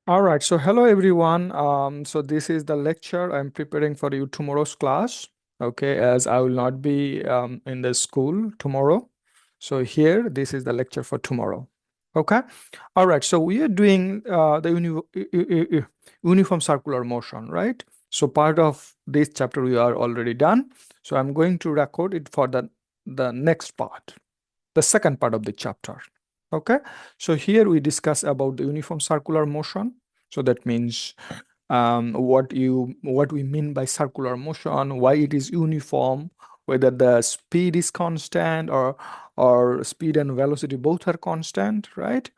All right, so hello everyone. So this is the lecture I'm preparing for you tomorrow's class. Okay, as I will not be in the school tomorrow. So here, this is the lecture for tomorrow. Okay. All right, so we are doing the uniform circular motion, right? So part of this chapter we are already done. So I'm going to record it for the next part, the second part of the chapter. Okay, so here we discuss about the uniform circular motion. So that means what we mean by circular motion, why it is uniform, whether the speed is constant or speed and velocity both are constant, right?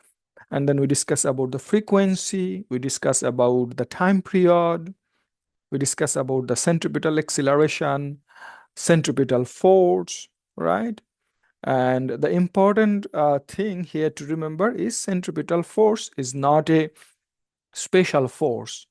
And then we discuss about the frequency, we discuss about the time period, we discuss about the centripetal acceleration, centripetal force, right? And the important thing here to remember is centripetal force is not a special force.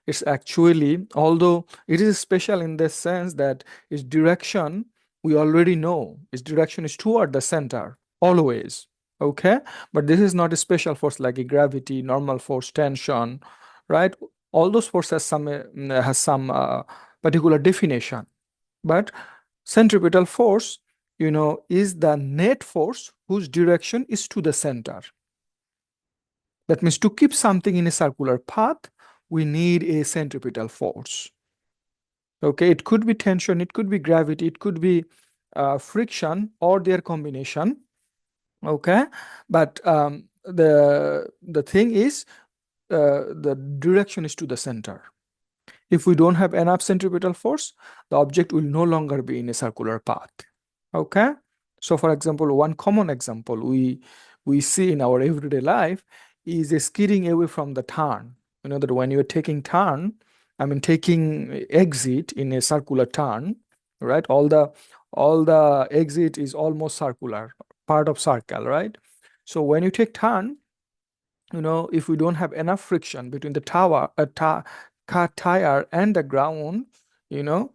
It's actually, although it is special in the sense that its direction, we already know its direction is toward the center, always. Okay? But this is not a special force like a gravity, normal force, tension, right? All those forces has some particular definition. But centripetal force, is the net force whose direction is to the center. That means to keep something in a circular path, we need a centripetal force. Okay, it could be tension, it could be gravity, it could be friction or their combination. Okay, but the thing is, the direction is to the center. If we don't have enough centripetal force, the object will no longer be in a circular path. Okay. So for example, one common example we see in our everyday life is a skidding away from the turn. You know that when you're taking turn, I mean taking exit in a circular turn, right? All the exit is almost circular, part of circle, right? So when you take turn, if we don't have enough friction between the car tire and the ground, you know,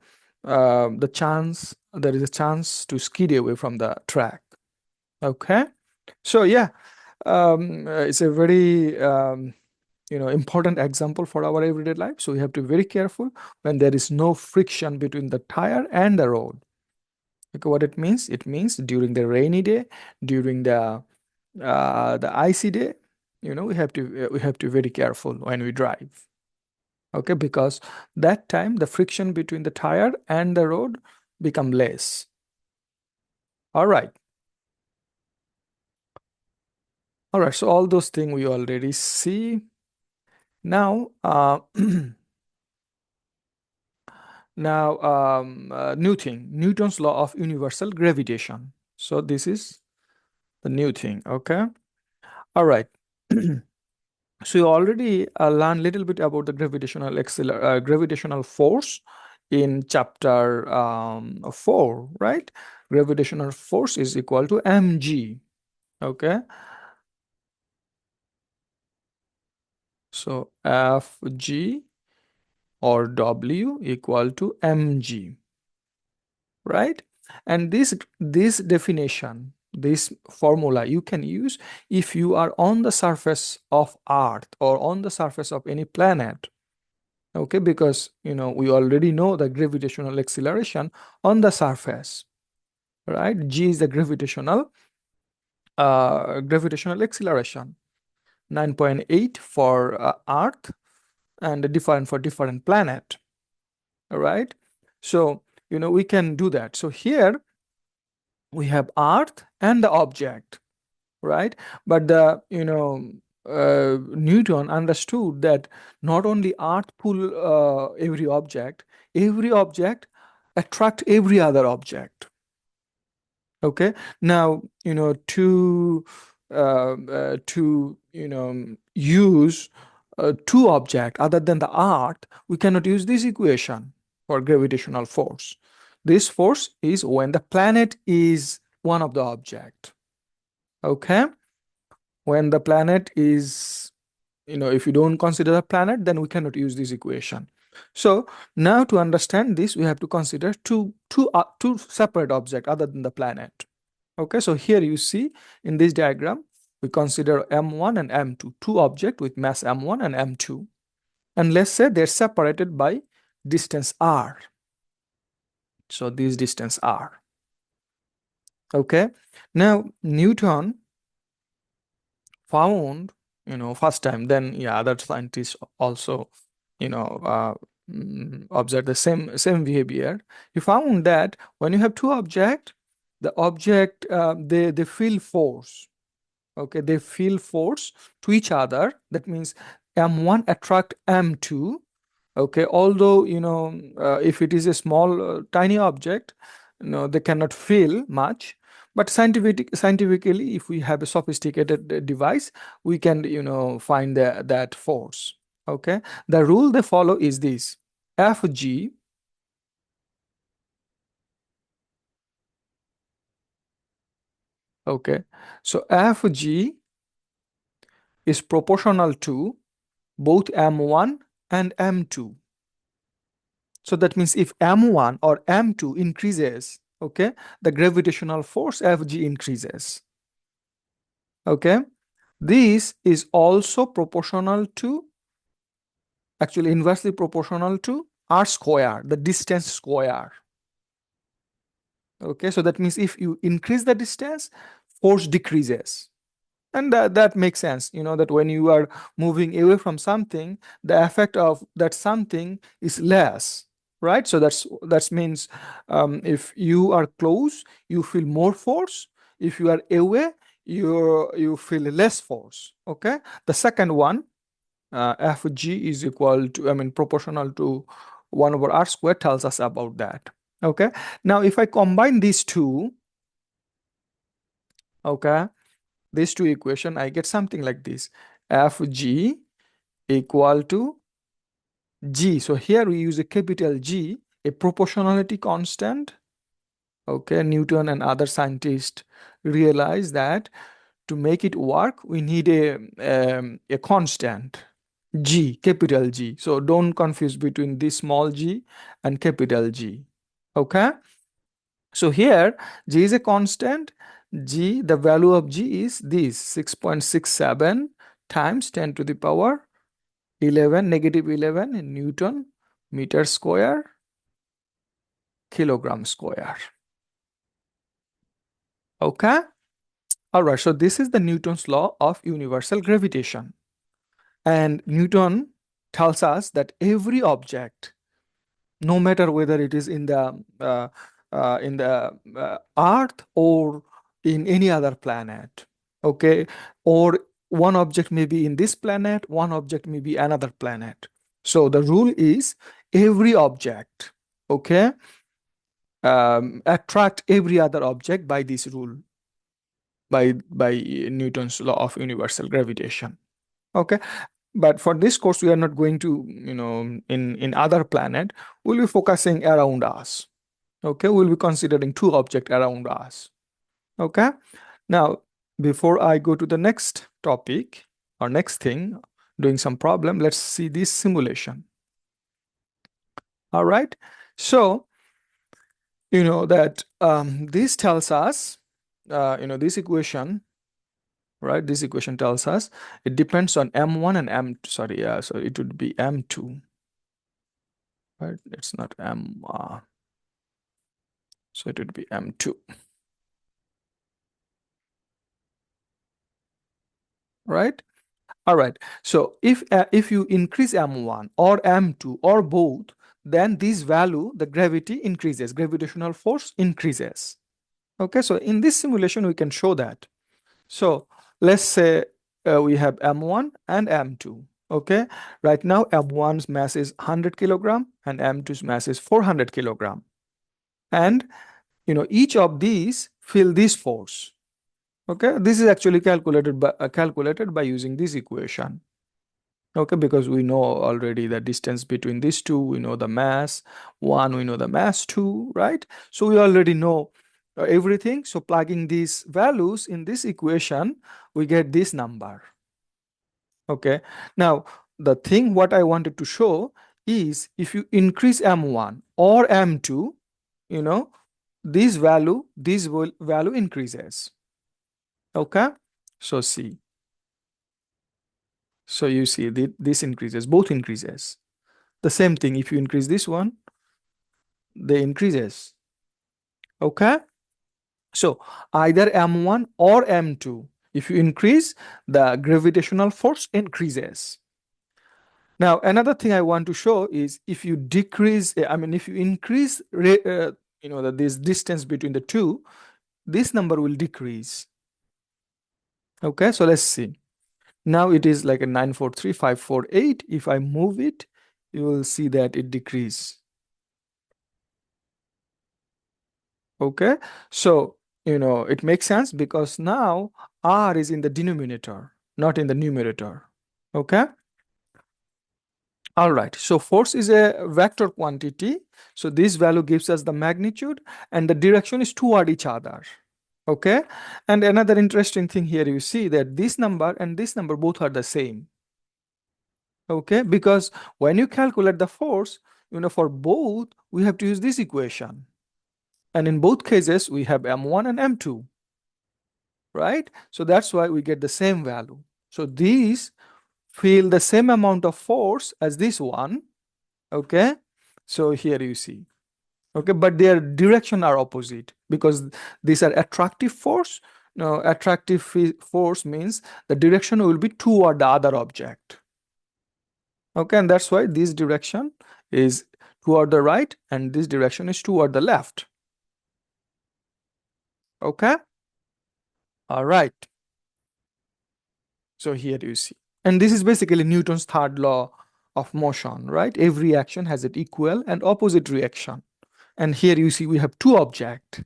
there is a chance to skid away from the track. Okay, so yeah, it's a very important example for our everyday life. So we have to be very careful when there is no friction between the tire and the road. Okay, what it means? It means during the rainy day, during the icy day, we have to be very careful when we drive. Okay, because that time the friction between the tire and the road become less. All right. All right, so all those things we already see. Now, new thing, Newton's law of universal gravitation. So this is the new thing. Okay. All right. So you already learned a little bit about the gravitational force in chapter 4, right? Gravitational force is equal to mg. Okay. So Fg or W equal to mg, right? And this definition, this formula you can use if you are on the surface of Earth or on the surface of any planet. Okay, because we already know the gravitational acceleration on the surface, right? G is the gravitational acceleration, 9.8 for Earth and different for different planet, right? So we can do that. So here we have Earth and the object, right? But the Newton understood that not only Earth pull every object attract every other object. Okay, now to use two objects other than the Earth, we cannot use this equation for gravitational force. This force is when the planet is one of the object. Okay, when the planet is, if you don't consider the planet, then we cannot use this equation. So now to understand this, we have to consider two separate objects other than the planet. Okay, so here you see in this diagram, We consider M1 and M2, two objects with mass M1 and M2. And let's say they're separated by distance r. So this distance r. Okay. Now Newton found, first time, then yeah, other scientists also, observed the same behavior. He found that when you have two objects, the object they feel force. Okay, they feel force to each other. That means M1 attract M2. Okay, although if it is a small tiny object, they cannot feel much, but scientifically, if we have a sophisticated device, we can find that force. Okay, the rule they follow is this: Fg, okay, so Fg is proportional to both M1 and M2. So that means if M1 or M2 increases, okay, the gravitational force Fg increases. Okay, this is also proportional to, actually inversely proportional to r square, the distance square. Okay, so that means if you increase the distance, force decreases. And that makes sense, that when you are moving away from something, the effect of that something is less, right? So that means if you are close, you feel more force. If you are away, you feel less force. Okay. The second one, Fg is equal to, I mean, proportional to 1 over r squared, tells us about that. Okay. Now, if I combine these two, okay, these two equation, I get something like this: Fg equal to G. So here we use a capital G, a proportionality constant. Okay, Newton and other scientists realize that to make it work, we need a constant G, capital G. So don't confuse between this small g and capital G. Okay, so here G is a constant. G, the value of G is this 6.67 times 10 to the power 11, negative 11 in Newton meter square, kilogram square. Okay. All right. So this is the Newton's law of universal gravitation. And Newton tells us that every object, no matter whether it is in the Earth or in any other planet, okay, or one object may be in this planet, one object may be another planet. So the rule is every object, okay, attract every other object by this rule, by Newton's law of universal gravitation. Okay, but for this course we are not going to in other planet. We'll be focusing around us. Okay, we'll be considering two objects around us. Okay, now before I go to the next topic or next thing, doing some problem, let's see this simulation. All right, so that this tells us this equation, right? This equation tells us it depends on M1 and M, sorry, yeah, so it would be M2, right? It's not M, so it would be M2, right? All right. So if you increase M1 or M2 or both, then this value, the gravity increases, gravitational force increases. Okay, so in this simulation, we can show that. So let's say we have M1 and M2. Okay, right now M1's mass is 100 kilogram and M2's mass is 400 kilogram. And each of these feel this force. Okay, this is actually calculated by using this equation. Okay, because we know already the distance between these two, we know the mass one, we know the mass two, right? So we already know everything. So plugging these values in this equation, we get this number. Okay, now the thing what I wanted to show is if you increase M1 or M2, this value increases. Okay, So see, so you see this increases, both increases. The same thing, if you increase this one, they increases. Okay, so either m1 or m2, if you increase, the gravitational force increases. Now another thing I want to show is, if you decrease, I mean if you increase this distance between the two, this number will decrease. Okay, so let's see. Now it is like a 943,548. If I move it, you will see that it decrease. Okay, so it makes sense because now r is in the denominator, not in the numerator. Okay, all right. So force is a vector quantity. So this value gives us the magnitude, and the direction is toward each other. Okay, and another interesting thing here, you see that this number and this number both are the same. Okay, because when you calculate the force, for both, we have to use this equation. And in both cases, we have m1 and m2, right? So that's why we get the same value. So these feel the same amount of force as this one. Okay, so here you see. Okay, but their direction are opposite, because these are attractive force. No, attractive force means the direction will be toward the other object. Okay, and that's why this direction is toward the right and this direction is toward the left. Okay, all right. So here you see, and this is basically Newton's third law of motion, right? Every action has an equal and opposite reaction. And here you see we have two objects,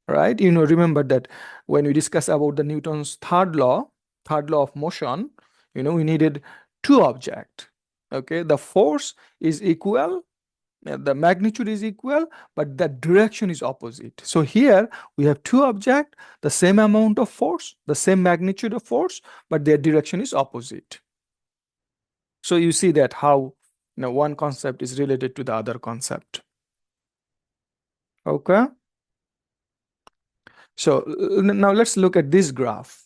right? Remember that when we discuss about the Newton's third law of motion, we needed two objects. Okay, the force is equal, the magnitude is equal, but the direction is opposite. So here we have two objects, the same amount of force, the same magnitude of force, but their direction is opposite. So you see that how one concept is related to the other concept. Okay, so now let's look at this graph.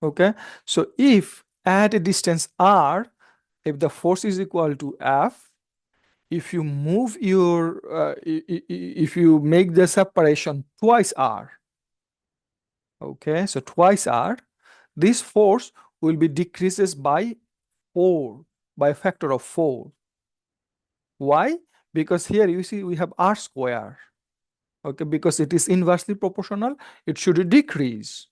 Okay, so if at a distance r, if the force is equal to F, if you move your if you make the separation twice r, okay, so twice r, this force will be decreases by 4, by a factor of 4. Why? Because here you see we have r square. Okay, because it is inversely proportional, it should decrease.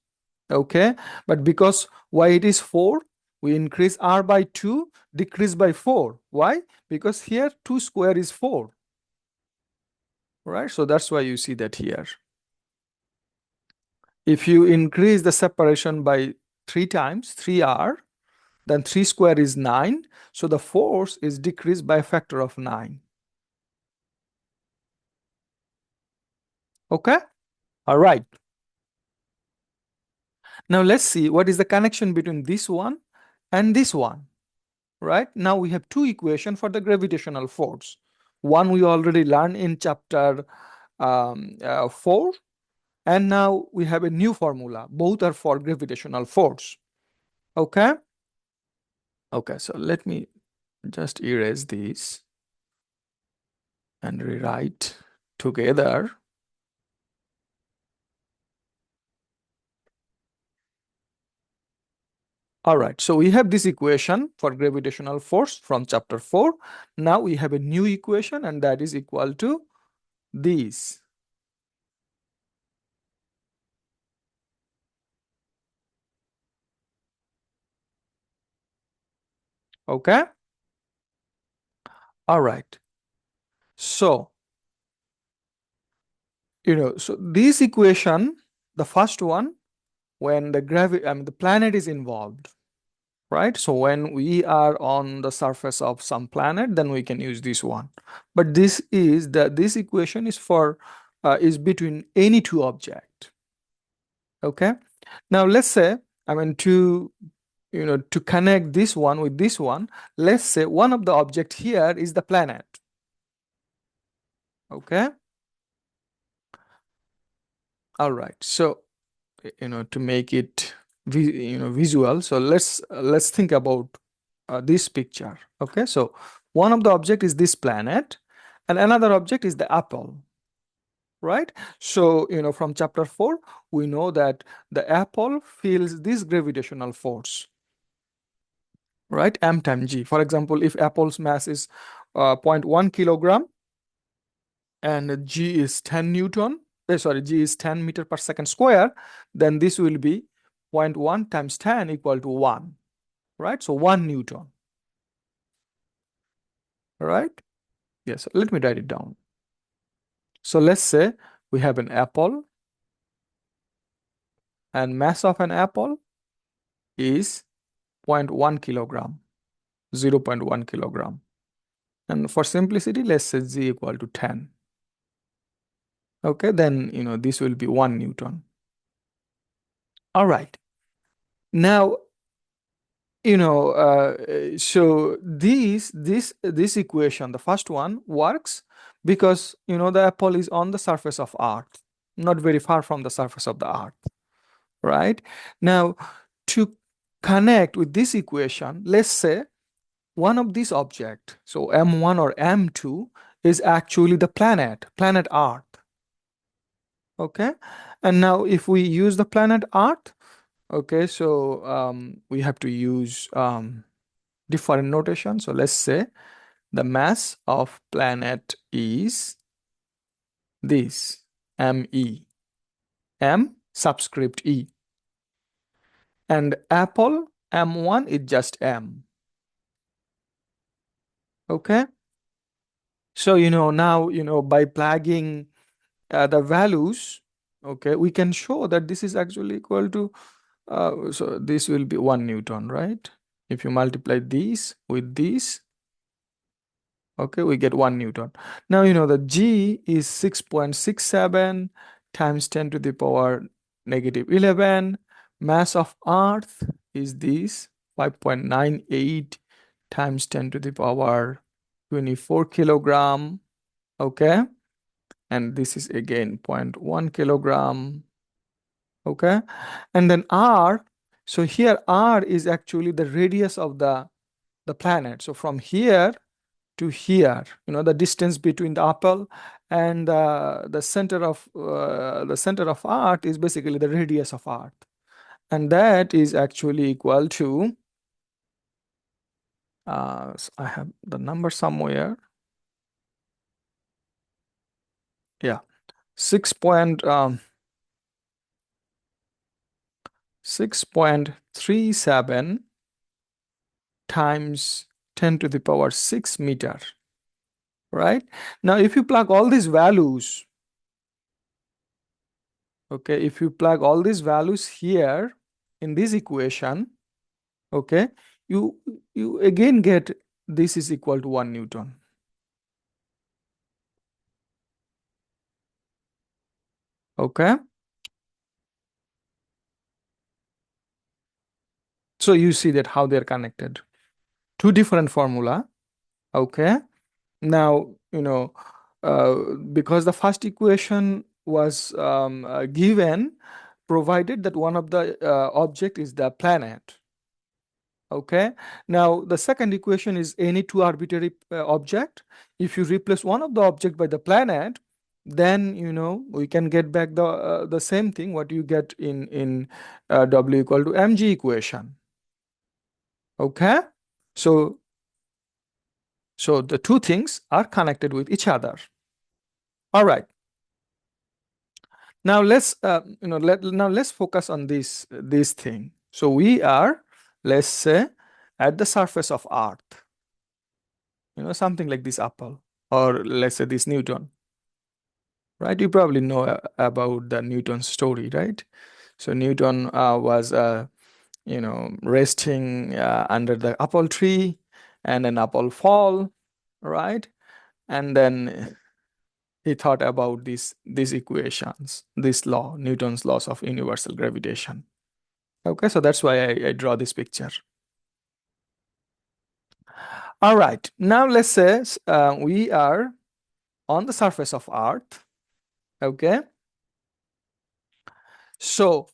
Okay, but because why it is 4, we increase r by 2, decrease by 4. Why? Because here 2 square is 4. Right, so that's why you see that here. If you increase the separation by 3 times, 3r, then 3 square is 9. So the force is decreased by a factor of 9. Okay? All right. Now let's see what is the connection between this one and this one. Right? Now we have two equations for the gravitational force. One we already learned in chapter 4, and now we have a new formula. Both are for gravitational force. Okay? Okay, so let me just erase this and rewrite together. All right, so we have this equation for gravitational force from chapter 4. Now we have a new equation, and that is equal to this. Okay? All right. So, so this equation, the first one, when the planet is involved, right? So when we are on the surface of some planet, then we can use this one. But this equation is for is between any two objects. Okay. Now let's say, to connect this one with this one, let's say one of the object here is the planet. Okay. All right. So, to make it visual. So let's think about this picture. Okay, so one of the object is this planet, and another object is the apple, right? So from chapter 4, we know that the apple feels this gravitational force, right? M times g. For example, if apple's mass is 0.1 kilogram and g is 10 newton, sorry, g is 10 meter per second square, then this will be 0.1 times 10 equal to 1, right? So 1 newton, right? Yes, let me write it down. So let's say we have an apple, and mass of an apple is zero point 0.1 kilogram, 0.1 kilogram. And for simplicity, let's say g equal to 10. Okay, then this will be 1 newton. All right. Now, so this equation, the first one, works because the apple is on the surface of Earth, not very far from the surface of the Earth, right? Now, to connect with this equation, let's say one of these object, so M1 or M2, is actually the planet Earth. Okay, and now if we use the planet Earth, okay, so we have to use different notation. So let's say the mass of planet is this, ME, M subscript E, and apple M1 is just M. Okay, so now by plugging the values, okay, we can show that this is actually equal to so this will be 1 newton, right? If you multiply these with these, okay, we get 1 newton. Now the g is 6.67 times 10 to the power negative 11. Mass of earth is this, 5.98 times 10 to the power 24 kilogram. Okay, and this is again 0.1 kilogram. Okay, and then r, so here r is actually the radius of the planet. So from here to here, the distance between the apple and the center of Earth is basically the radius of Earth, and that is actually equal to I have the number somewhere. Yeah, 6.37 times 10 to the power 6 meter, right? Now, if you plug all these values, okay, if you plug all these values here in this equation, okay, you you again get this is equal to 1 newton. Okay, so you see that how they're connected, two different formula. Okay, now because the first equation was given provided that one of the object is the planet. Okay, now the second equation is any two arbitrary object. If you replace one of the object by the planet, then we can get back the same thing what you get in W equal to mg equation. Okay, so the two things are connected with each other. All right, now let's focus on this thing. So we are, let's say, at the surface of Earth, something like this apple, or let's say this Newton, right? You probably know about the Newton story, right? So Newton was resting under the apple tree, and an apple fall, right? And then he thought about these equations, this law, Newton's laws of universal gravitation. Okay, so that's why I draw this picture. All right, now let's say we are on the surface of Earth. Okay, so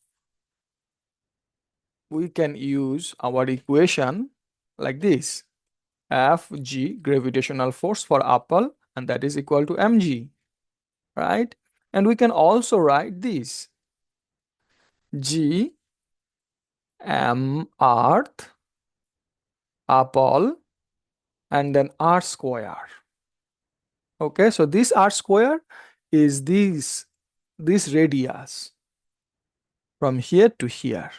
we can use our equation like this: Fg gravitational force for apple, and that is equal to mg, right? And we can also write this: G m earth, apple, and then r square. Okay, so this r square is this radius from here to here.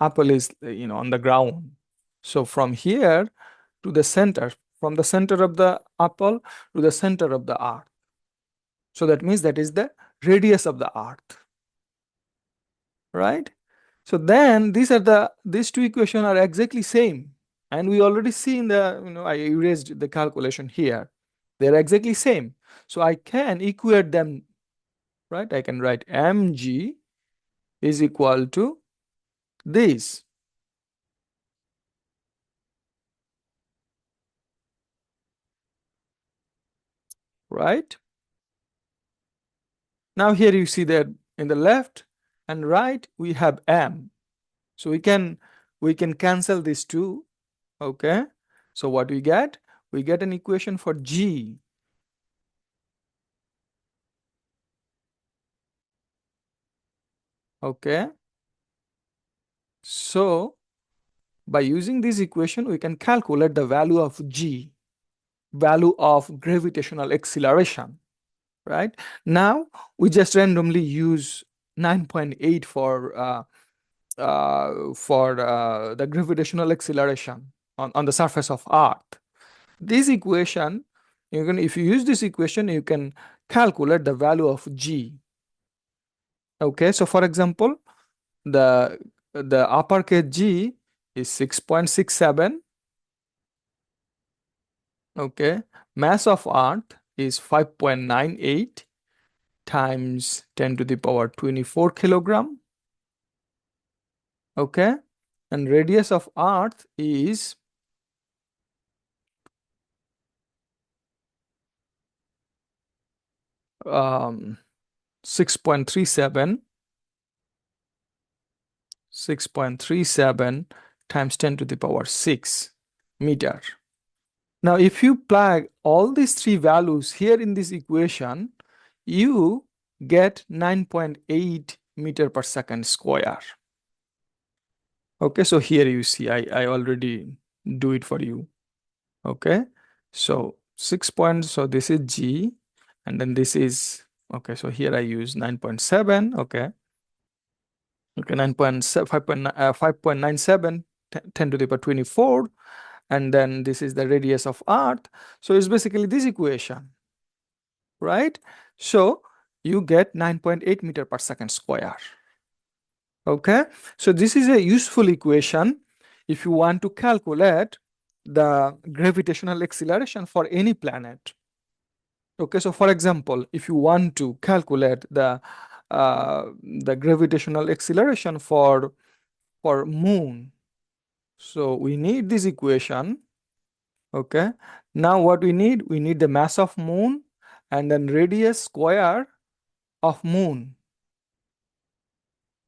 Apple is on the ground. So from here to the center, from the center of the apple to the center of the earth. So that means that is the radius of the earth, right? So then these two equations are exactly same. And we already see in the, I erased the calculation here. They're exactly same. So I can equate them, right? I can write mg is equal to this, right? Now here you see that in the left and right we have m. So we can cancel these two, okay? So what we get? We get an equation for g, okay? So by using this equation we can calculate the value of g, value of gravitational acceleration, right? Now we just randomly use 9.8 for the gravitational acceleration on the surface of Earth. This equation, if you use this equation, you can calculate the value of g. Okay, so for example, the uppercase G is 6.67. Okay, mass of Earth is 5.98 times 10 to the power 24 kilogram. Okay, and radius of Earth is 6.37 6.37 times 10 to the power 6 meter. Now, if you plug all these three values here in this equation, you get 9.8 meter per second square. Okay, so here you see, I already do it for you. Okay, so 6 points, so this is G, and then this is, okay, so here I use 9.7, okay. Okay, 5.97, 10 to the power 24, and then this is the radius of Earth. So it's basically this equation, right? So you get 9.8 meter per second square. Okay, so this is a useful equation if you want to calculate the gravitational acceleration for any planet. Okay, so for example, if you want to calculate the gravitational acceleration for moon, so we need this equation. Okay, now what we need the mass of moon and then radius square of moon.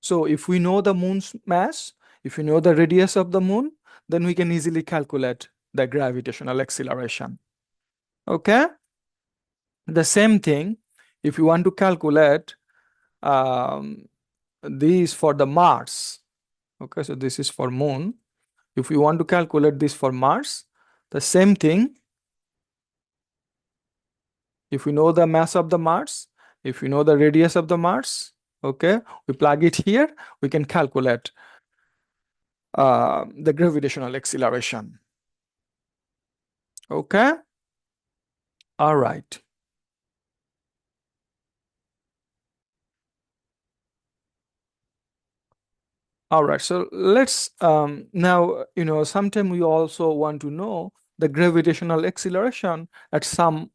So if we know the moon's mass, if we know the radius of the moon, then we can easily calculate the gravitational acceleration. Okay, the same thing if you want to calculate um, these for the Mars. Okay, so this is for moon. If we want to calculate this for Mars, the same thing. If we know the mass of the Mars, if we know the radius of the Mars, okay, we plug it here, we can calculate the gravitational acceleration. Okay, all right. All right, so let's now, sometime we also want to know the gravitational acceleration at some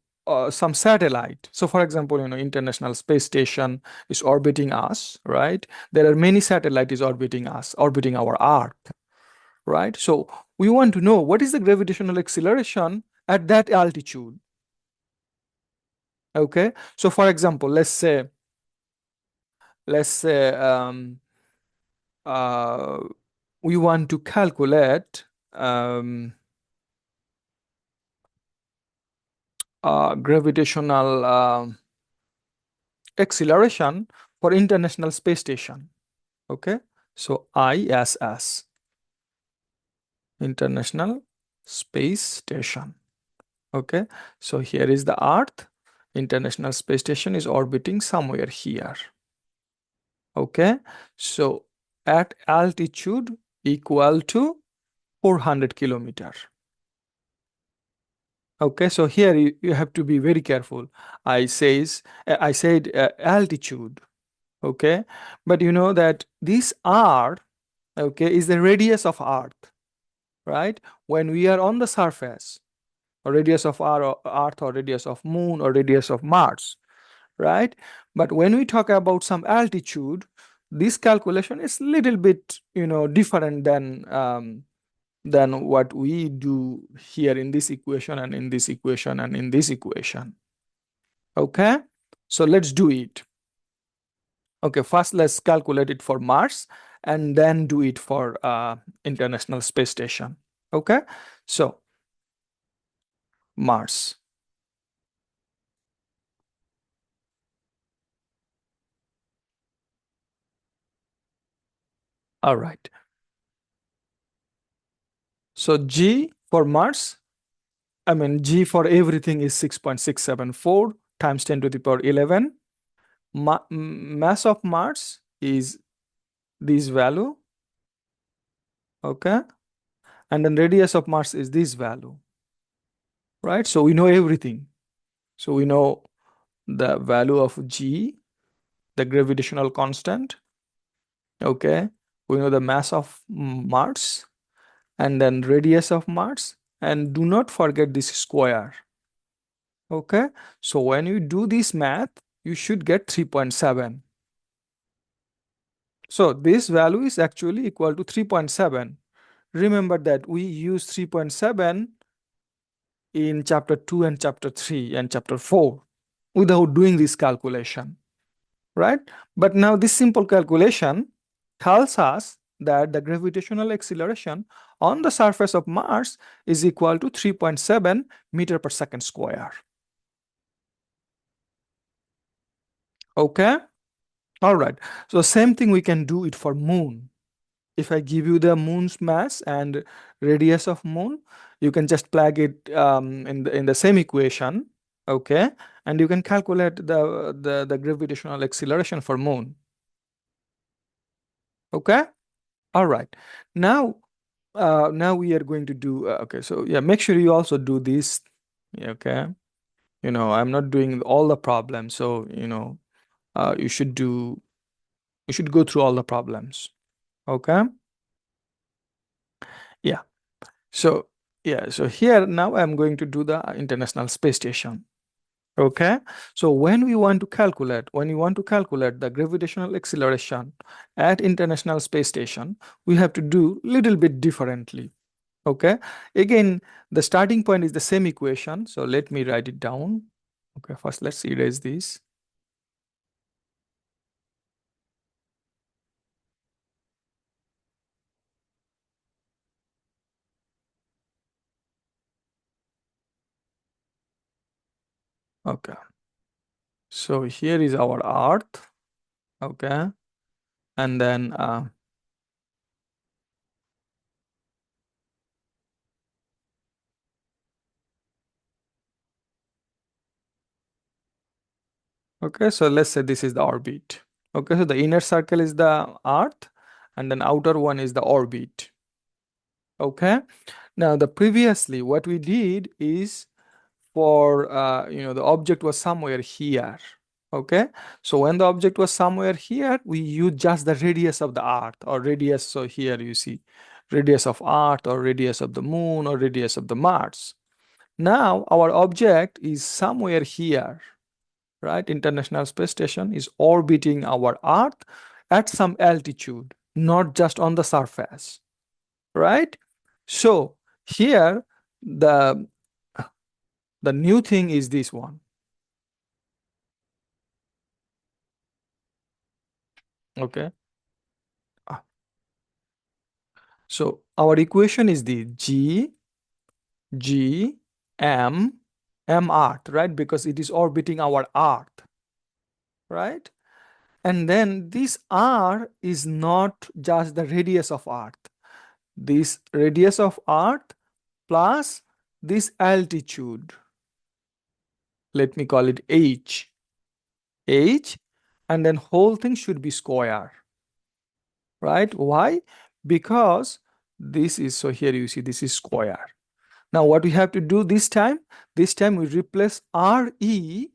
satellite. So for example, International Space Station is orbiting us, right? There are many satellites orbiting us, orbiting our Earth, right? So we want to know what is the gravitational acceleration at that altitude. Okay, so for example, let's say uh, we want to calculate gravitational acceleration for International Space Station. Okay, so ISS, International Space Station. Okay, so here is the Earth. International Space Station is orbiting somewhere here. Okay, so at altitude equal to 400 kilometer. Okay, so here you have to be very careful. I said altitude. Okay, but you know that this R, okay, is the radius of Earth, right? When we are on the surface, or radius of Earth, or radius of Moon, or radius of Mars, right? But when we talk about some altitude, this calculation is little bit, different than what we do here in this equation and in this equation and in this equation. Okay, so let's do it. Okay, first let's calculate it for Mars and then do it for International Space Station. Okay, so Mars. All right. So G for Mars, I mean G for everything is 6.674 times 10 to the power 11. Mass of Mars is this value. Okay, and then radius of Mars is this value, right? So we know everything. So we know the value of G, the gravitational constant. Okay, we know the mass of Mars and then radius of Mars, and do not forget this square. Okay, so when you do this math, you should get 3.7. So this value is actually equal to 3.7. Remember that we use 3.7 in chapter 2 and chapter 3 and chapter 4 without doing this calculation, right? But now this simple calculation tells us that the gravitational acceleration on the surface of Mars is equal to 3.7 meter per second square. Okay, all right. So same thing we can do it for Moon. If I give you the Moon's mass and radius of Moon, you can just plug it in the same equation. Okay, and you can calculate the gravitational acceleration for Moon. Okay, all right. Now now we are going to do okay, so yeah, make sure you also do this. Yeah, okay, I'm not doing all the problems, so you should go through all the problems. Okay, yeah. So yeah, so here now I'm going to do the International Space Station. Okay, so when you want to calculate the gravitational acceleration at International Space Station, we have to do little bit differently. Okay, again, the starting point is the same equation, so let me write it down. Okay, first let's erase this. Okay, so here is our Earth. Okay, and then okay, so let's say this is the orbit. Okay, so the inner circle is the Earth, and then outer one is the orbit. Okay, now the previously what we did is for the object was somewhere here. Okay, so when the object was somewhere here, we use just the radius of the Earth, or radius. So here you see radius of Earth, or radius of the Moon, or radius of the Mars. Now our object is somewhere here, right? International Space Station is orbiting our Earth at some altitude, not just on the surface, right? So here the the new thing is this one. Okay. So our equation is the G, M Earth, right? Because it is orbiting our Earth, right? And then this R is not just the radius of Earth. This radius of Earth plus this altitude, let me call it H, and then whole thing should be square, right? Why? Because this is, so here you see this is square. Now what we have to do this time? This time we replace RE,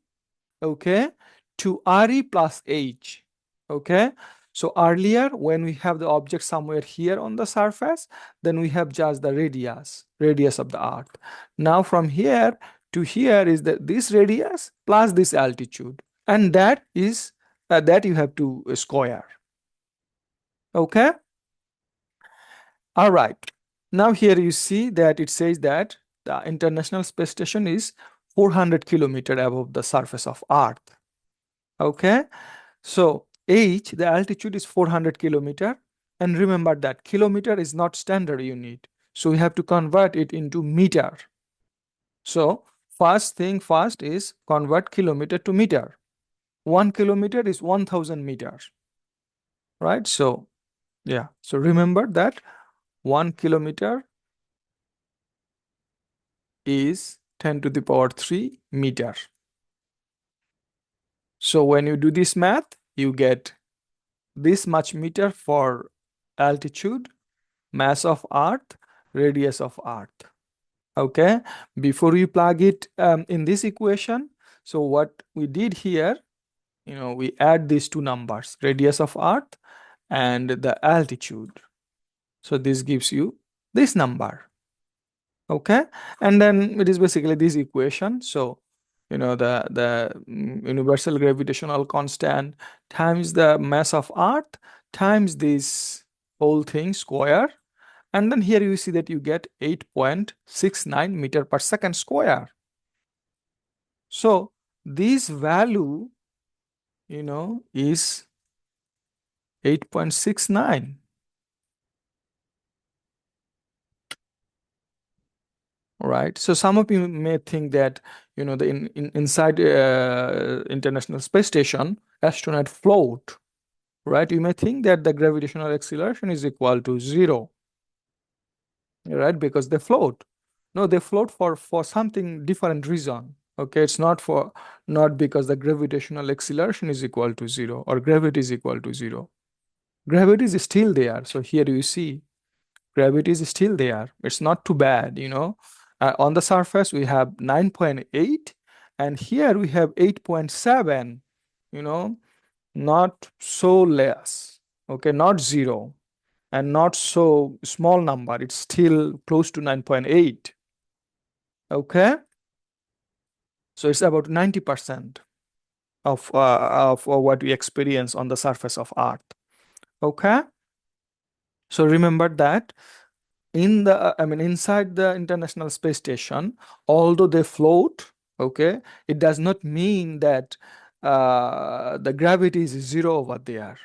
okay, to RE plus H, okay? So earlier when we have the object somewhere here on the surface, then we have just the radius of the Earth. Now from here to here is this radius plus this altitude, and that is that you have to square, okay? All right. Now here you see that it says that the International Space Station is 400 kilometer above the surface of Earth. Okay. So H, the altitude is 400 kilometer. And remember that kilometer is not standard unit. So we have to convert it into meter. So first thing first is convert kilometer to meter. 1 kilometer is 1000 meters, right? So yeah. So remember that 1 kilometer is 10 to the power 3 meter. So when you do this math, you get this much meter for altitude, mass of Earth, radius of Earth. Okay, before you plug it in this equation, so what we did here, we add these two numbers, radius of Earth and the altitude. So this gives you this number. Okay, and then it is basically this equation. So the universal gravitational constant times the mass of Earth times this whole thing square, and then here you see that you get 8.69 meter per second square. So this value is 8.69. Right. So some of you may think that, inside International Space Station, astronaut float, right? You may think that the gravitational acceleration is equal to zero, right? Because they float. No, they float for something different reason. Okay, it's not because the gravitational acceleration is equal to zero or gravity is equal to zero. Gravity is still there. So here you see gravity is still there. It's not too bad. On the surface, we have 9.8, and here we have 8.7, you know, not so less, okay, not zero, and not so small number. It's still close to 9.8, okay? So it's about 90% of what we experience on the surface of Earth, okay? So remember that inside the International Space Station, although they float, okay, it does not mean that the gravity is zero over there.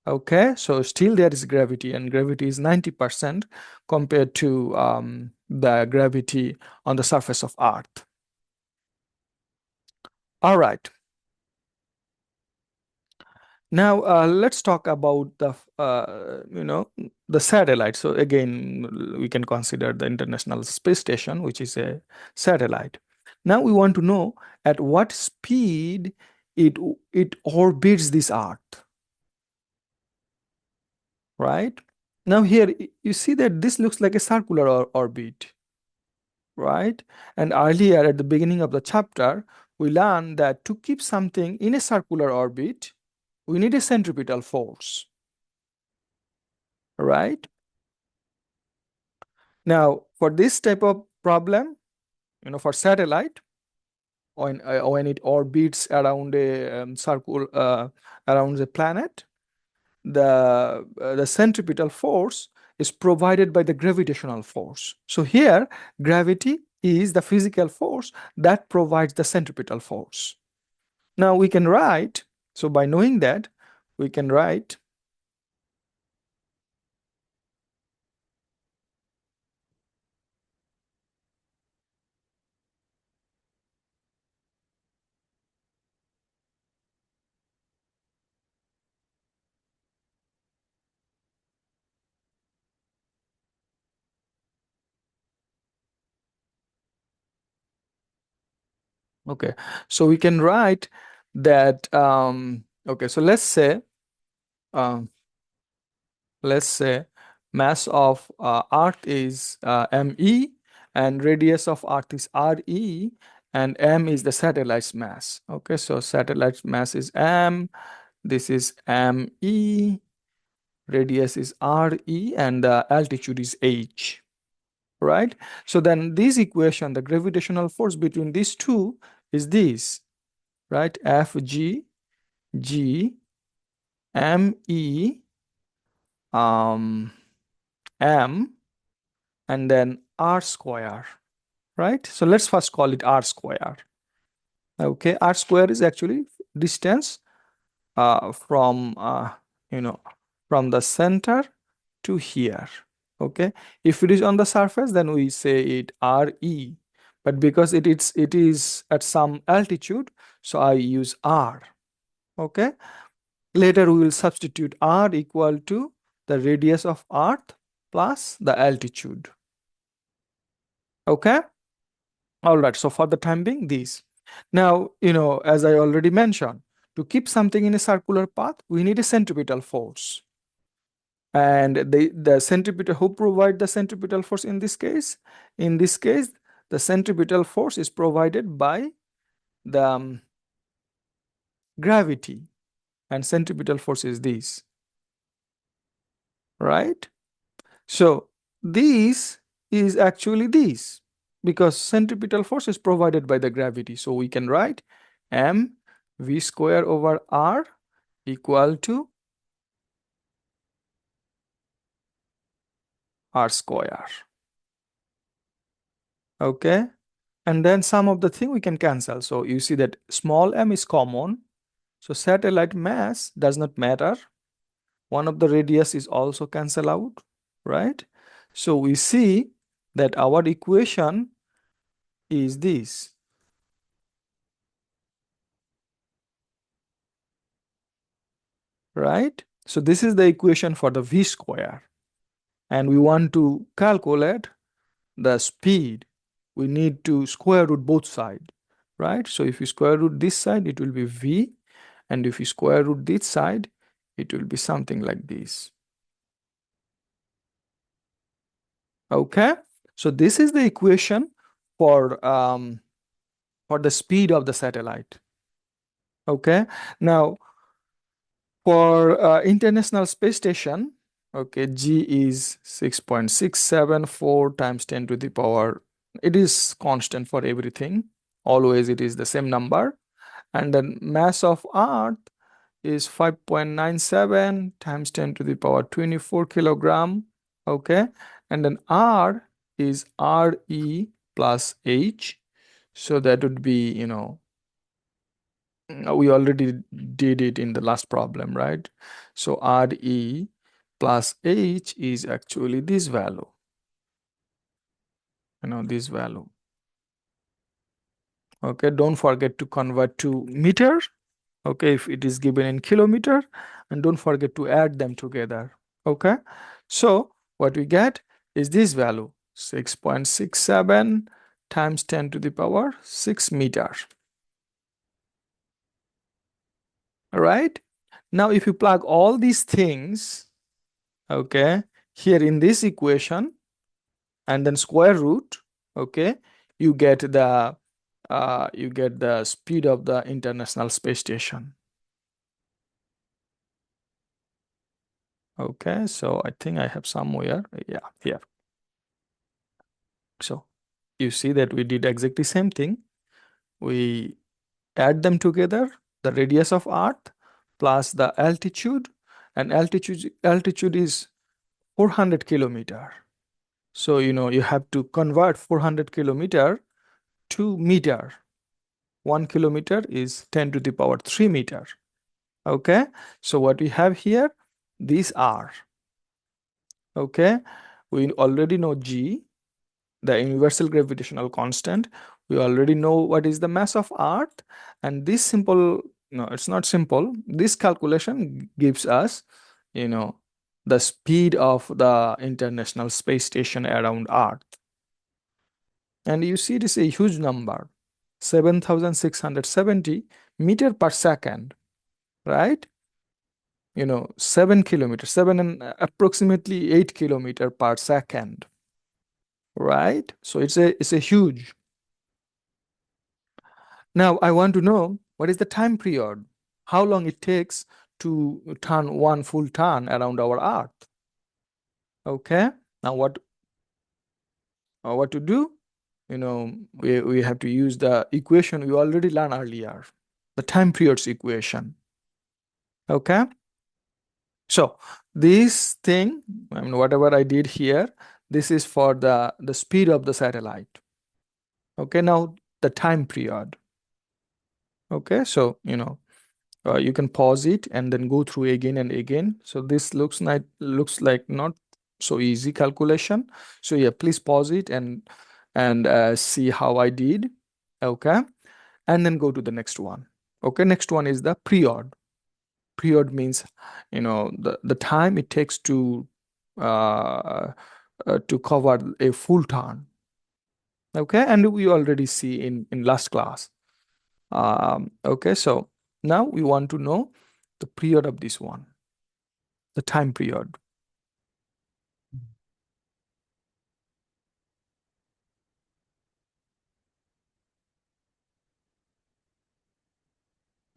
Okay, so still there is gravity, and gravity is 90% compared to the gravity on the surface of Earth. All right. Now let's talk about the satellite. So again, we can consider the International Space Station, which is a satellite. Now we want to know at what speed it orbits this Earth, right? Now here you see that this looks like a circular orbit, right? And earlier at the beginning of the chapter, we learned that to keep something in a circular orbit, we need a centripetal force, right? Now, for this type of problem, for satellite, when it orbits around a circle around the planet, the centripetal force is provided by the gravitational force. So here, gravity is the physical force that provides the centripetal force. Now we can write, so by knowing that, we can write Okay, so we can write that, okay, so um, let's say mass of Earth is me, and radius of Earth is re, and m is the satellite's mass. Okay, so satellite's mass is m, this is me, radius is re, and the altitude is h, right? So then this equation, the gravitational force between these two is this, right? Fg g me um m and then r square, right? So let's first call it r square. Okay, r square is actually distance from you know from the center to here. Okay, if it is on the surface, then we say it re, but because it is at some altitude, so I use r. Okay, later we will substitute r equal to the radius of Earth plus the altitude. Okay. All right. So for the time being, these. Now, as I already mentioned, to keep something in a circular path, we need a centripetal force. And the centripetal, who provide the centripetal force in this case? In this case, the centripetal force is provided by the gravity, and centripetal force is this, right? So this is actually this, because centripetal force is provided by the gravity. So we can write m v square over r equal to r square. Okay. And then some of the thing we can cancel. So you see that small m is common. So satellite mass does not matter. One of the radius is also cancel out, right? So we see that our equation is this. Right? So this is the equation for the v square. And we want to calculate the speed. We need to square root both sides, right? So if you square root this side, it will be v. And if you square root this side, it will be something like this. Okay? So this is the equation for the speed of the satellite. Okay? Now, for International Space Station, okay, G is 6.674 times 10 to the power. It is constant for everything. Always it is the same number. And then mass of Earth is 5.97 times 10 to the power 24 kilogram. Okay. And then R is RE plus H. So that would be, we already did it in the last problem, right? So RE plus H is actually this value, this value. Okay, don't forget to convert to meter, okay, if it is given in kilometer, and don't forget to add them together. Okay, so what we get is this value, 6.67 times 10 to the power 6 meter. All right, now if you plug all these things, okay, here in this equation, and then square root, okay, you get the speed of the International Space Station. Okay, so I think I have somewhere, yeah, here. So you see that we did exactly same thing. We add them together, the radius of Earth plus the altitude, and altitude is 400 kilometer. So you have to convert 400 kilometer to meter. 1 kilometer is 10 to the power 3 meter. Okay, so what we have here, these are, okay, we already know G, the universal gravitational constant. We already know what is the mass of Earth, and this simple, no, it's not simple. This calculation gives us, the speed of the International Space Station around Earth. And you see, it is a huge number. 7,670 meter per second, right? 7 kilometers, 7 and approximately 8 kilometer per second, right? So it's a huge. Now I want to know what is the time period, how long it takes to turn one full turn around our Earth. Okay. Now what to do? We have to use the equation we already learned earlier, the time periods equation. Okay. So this thing, I mean, whatever I did here, this is for the speed of the satellite. Okay, now the time period. Okay, so you can pause it and then go through again and again. So this looks like not so easy calculation. So yeah, please pause it and see how I did. Okay, and then go to the next one. Okay, next one is the period. Period means the time it takes to cover a full turn. Okay, and we already see in last class. Okay, so now we want to know the period of this one, the time period.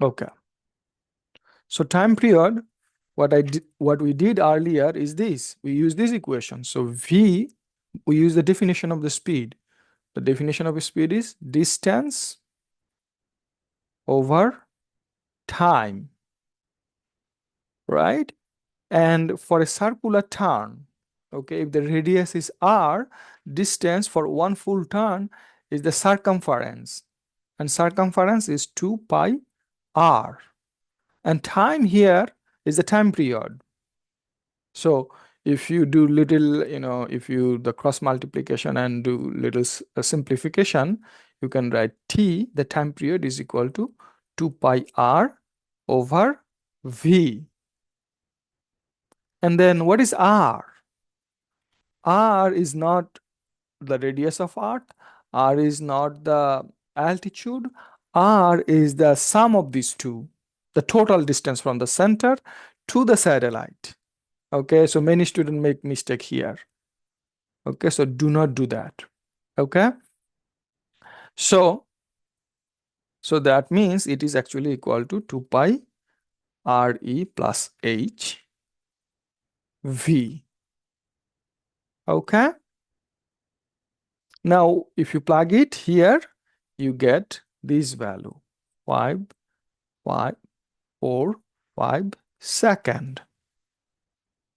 Okay, so time period, what we did earlier is this. We use this equation. So V, we use the definition of the speed. The definition of speed is distance over time, right? And for a circular turn, okay, if the radius is r, distance for one full turn is the circumference, and circumference is 2 pi r. And time here is the time period. So if you do little, if you the cross multiplication and do little simplification, you can write t, the time period, is equal to 2 pi r over v. And then what is r? R is not the radius of Earth. R is not the altitude. R is the sum of these two, the total distance from the center to the satellite. Okay, so many students make mistake here. Okay, so do not do that. Okay, so that means it is actually equal to 2 pi re plus h v. Okay, now if you plug it here, you get this value, 5 5 4 5 second.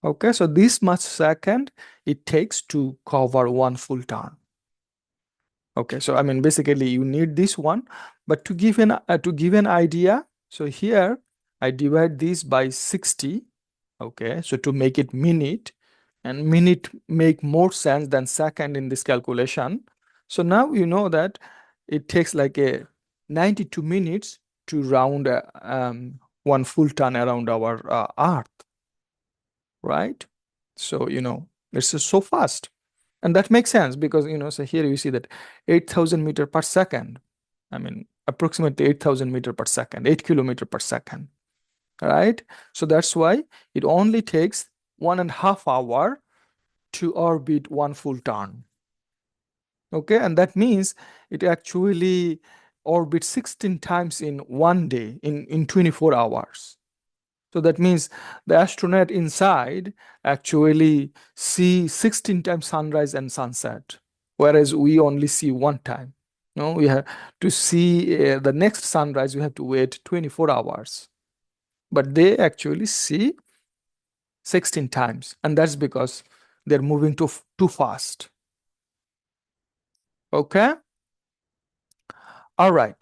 Okay, so this much second it takes to cover one full turn. Okay, so I mean basically you need this one, but to give an idea, so here I divide this by 60. Okay, so to make it minute, and minute make more sense than second in this calculation. So now you know that it takes like a 92 minutes to round one full turn around our Earth, right? So it's just so fast, and that makes sense because so here you see that 8,000 meter per second. I mean approximately 8,000 meter per second, 8 kilometer per second, right? So that's why it only takes 1.5 hour to orbit one full turn. Okay, and that means it actually orbits 16 times in one day, in 24 hours. So that means the astronaut inside actually see 16 times sunrise and sunset, whereas we only see one time. No, we have to see the next sunrise, we have to wait 24 hours. But they actually see 16 times, and that's because they're moving too fast. Okay? All right.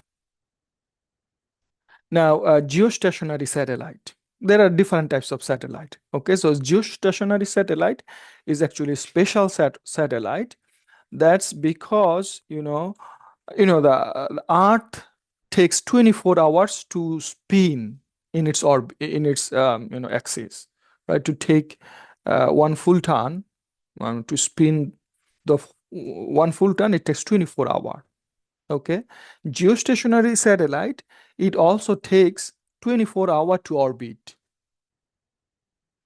Now, geostationary satellite. There are different types of satellite. Okay, so geostationary satellite is actually special satellite. That's because the Earth takes 24 hours to spin in its axis, right? To take one full turn, to spin the one full turn, it takes 24 hours. Okay. Geostationary satellite, it also takes 24 hours to orbit.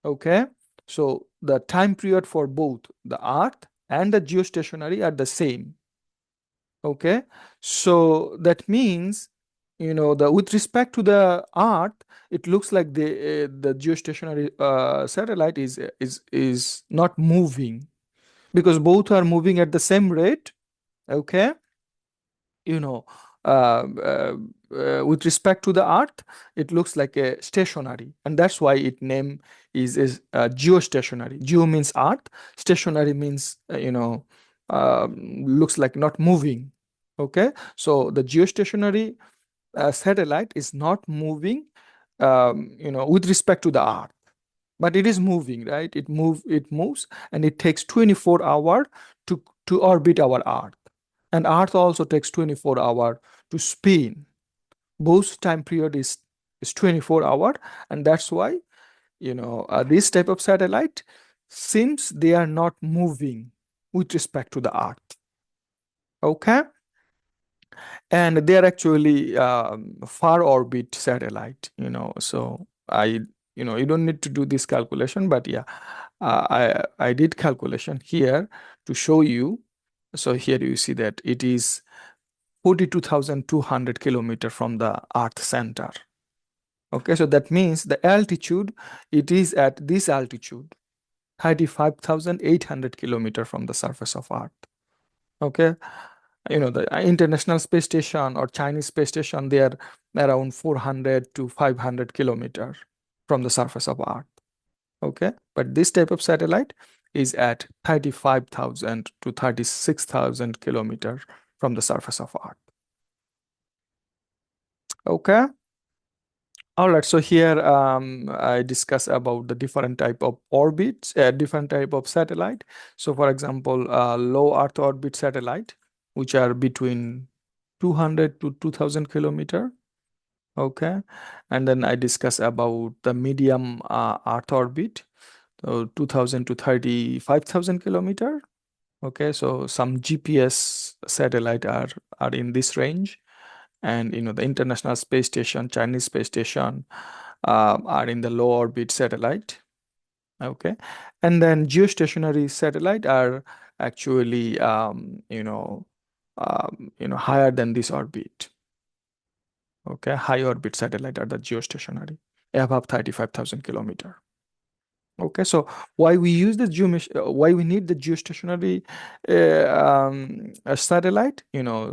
Okay. So the time period for both the Earth and the geostationary are the same. Okay. So that means, the with respect to the Earth, it looks like the geostationary satellite is not moving because both are moving at the same rate. Okay. you know uh, uh, with respect to the Earth, it looks like a stationary, and that's why its name is geostationary. Geo means Earth, stationary means looks like not moving. Okay, so the geostationary satellite is not moving with respect to the Earth, but it is moving, right? It moves, and it takes 24 hours to orbit our Earth, and Earth also takes 24 hours to spin. Both time period is 24 hours, and that's why this type of satellite seems they are not moving with respect to the Earth. Okay, and they are actually far orbit satellite. So you don't need to do this calculation, but yeah, I did calculation here to show you. So here you see that it is 42,200 kilometer from the Earth center. Okay, so that means the altitude, it is at this altitude, 35,800 kilometer from the surface of Earth. Okay, the International Space Station or Chinese Space Station, they are around 400 to 500 kilometer from the surface of Earth. Okay, but this type of satellite is at 35,000 to 36,000 kilometer from the surface of Earth. Okay. All right, so here I discuss about the different type of orbits, different type of satellite. So, for example, low Earth orbit satellite, which are between 200 to 2000 kilometer. Okay, and then I discuss about the medium Earth orbit, so 2000 to 35,000 kilometer. Okay, so some GPS satellite are in this range, and the International Space Station, Chinese Space Station are in the low orbit satellite. Okay, and then geostationary satellite are actually higher than this orbit. Okay, high orbit satellite are the geostationary, above 35,000 kilometer. Okay, so why we need the geostationary satellite?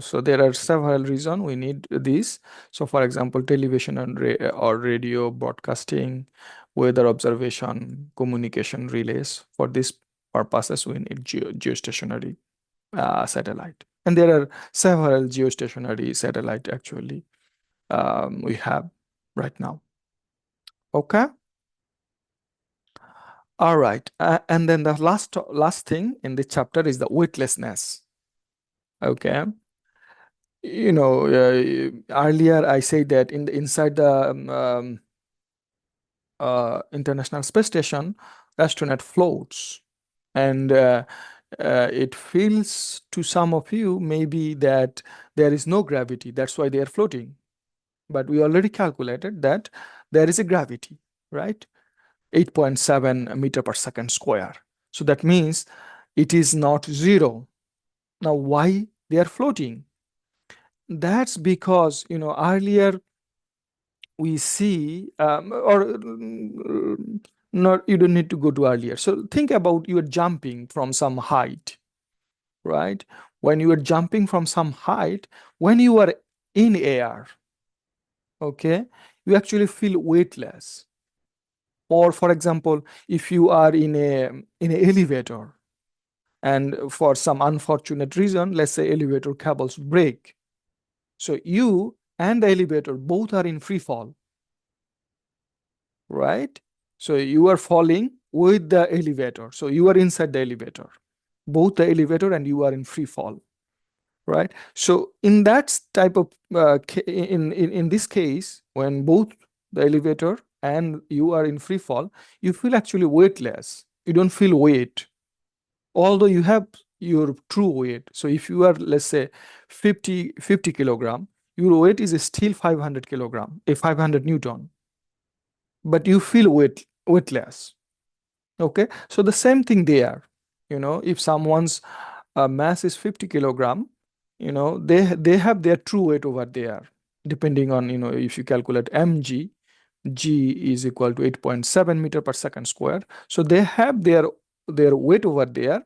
So there are several reasons we need this. So, for example, television and or radio broadcasting, weather observation, communication relays. For these purposes, we need geostationary satellite, and there are several geostationary satellite actually we have right now. Okay. All right. And then the last thing in this chapter is the weightlessness. Okay. Earlier I said that inside the International Space Station, astronaut floats, and it feels to some of you maybe that there is no gravity. That's why they are floating. But we already calculated that there is a gravity, right? 8.7 meter per second square. So that means it is not zero. Now, why they are floating? That's because, earlier we see, not, you don't need to go to earlier. So think about you are jumping from some height, right? When you are jumping from some height, when you are in air, okay, you actually feel weightless. Or for example, if you are in an elevator, and for some unfortunate reason, let's say elevator cables break, so you and the elevator both are in free fall, right? So you are falling with the elevator, so you are inside the elevator, both the elevator and you are in free fall, right? So in that type of in this case, when both the elevator and you are in free fall, you feel actually weightless, you don't feel weight, although your true weight. So if you are, let's say, 50 kilogram, your weight is still 500 kilogram, a 500 Newton, but you feel weightless. Okay, so the same thing there. If someone's mass is 50 kilogram, they have their true weight over there, depending on, if you calculate mg, g is equal to 8.7 meter per second square. So they have their weight over there,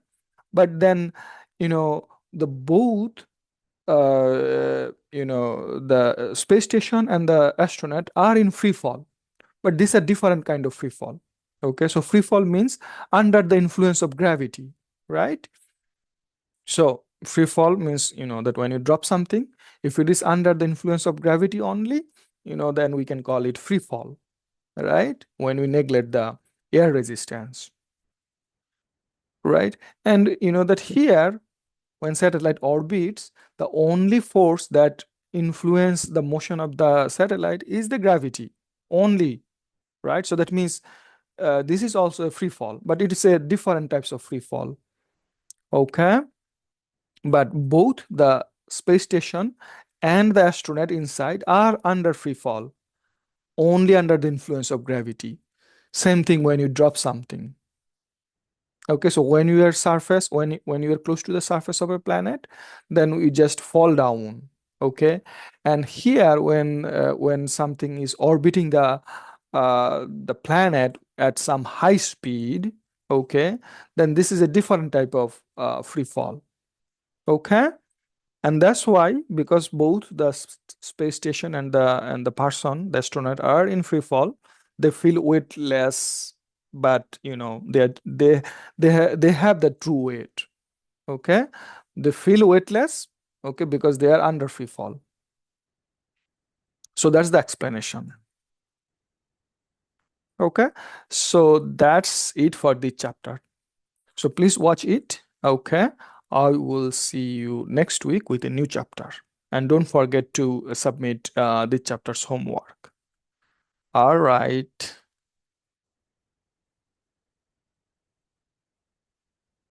but then, the both, the space station and the astronaut are in free fall, but these are different kind of free fall. Okay, so free fall means under the influence of gravity, right? So free fall means, that when you drop something, if it is under the influence of gravity only, then we can call it free fall, right? When we neglect the air resistance, right? And you know that here, when satellite orbits, the only force that influence the motion of the satellite is the gravity only, right? So that means, this is also a free fall, but it is a different types of free fall. Okay, but both the space station and the astronaut inside are under free fall, only under the influence of gravity. Same thing when you drop something. Okay, so when you are surface, when you are close to the surface of a planet, then we just fall down. Okay, and here when something is orbiting the planet at some high speed, okay, then this is a different type of free fall. Okay, and that's why, because both the space station and the person, the astronaut, are in free fall, they feel weightless, but they have the true weight. Okay, they feel weightless, okay, because they are under free fall. So that's the explanation. Okay, so that's it for the chapter. So please watch it. Okay, I will see you next week with a new chapter. And don't forget to submit the chapter's homework. All right.